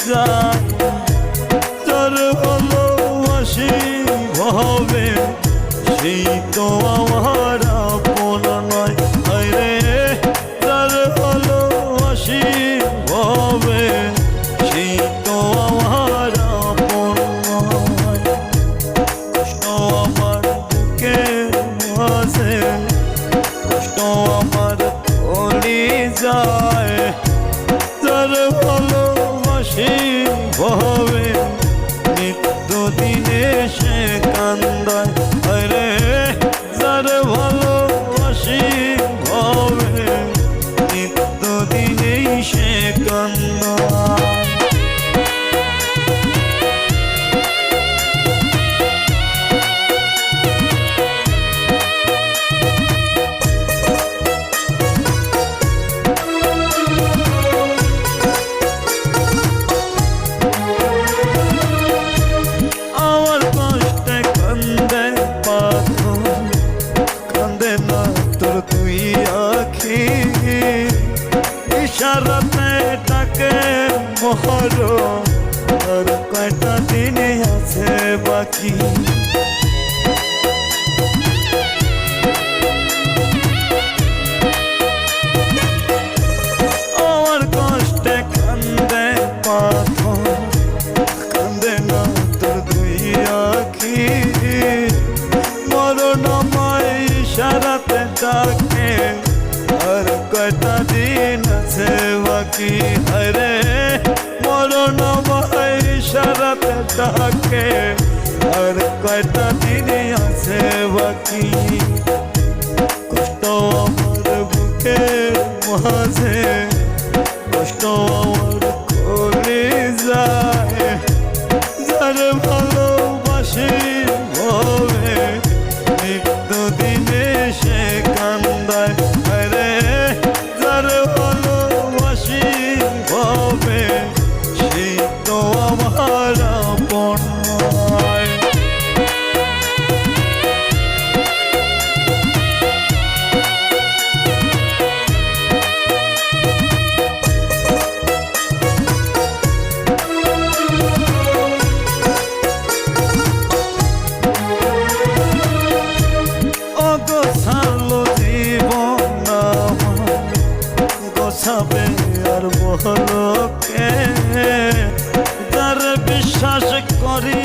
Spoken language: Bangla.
যায় যার ভালোবাসি ভাবে সেই তো আমার আপন নয়। আরে যার ভালোবাসি ভাবে সেই তো আমার আপন নয়। কষ্ট আমার বুকের মাঝে, কষ্ট আমার কলিজায় যার ভালোবাসি ভাবে নিত্য দিনে সে কান্দায়। আরে যার ভালোবাসি ভাবে নিত্য দিনেই সে কান্দায়। তুই আখি ইশারাতে ডাকে মহর আর কয়টা দিন আছে বাকি। আমার কষ্টে কান্দে পাথর, কান্দে না তোর দুই আখি মরণময় ইশারাতে ডাকে আর কয়টা দিন আছে বাকি। হরে মরণময় ইশারাতে ডাকে আর কয়টা দিন আছে বাকি। কষ্ট আমার বুকের মাঝে, কষ্ট আমার কলিজায় যার ভালোবাসি ভাবে নিত্য দিনে সে কান্দায়। আরে যার ভালোবাসি ভাবে সেই তো আমার আপন নয়। গোছাবে আর বহলকে যার বিশ্বাস করি।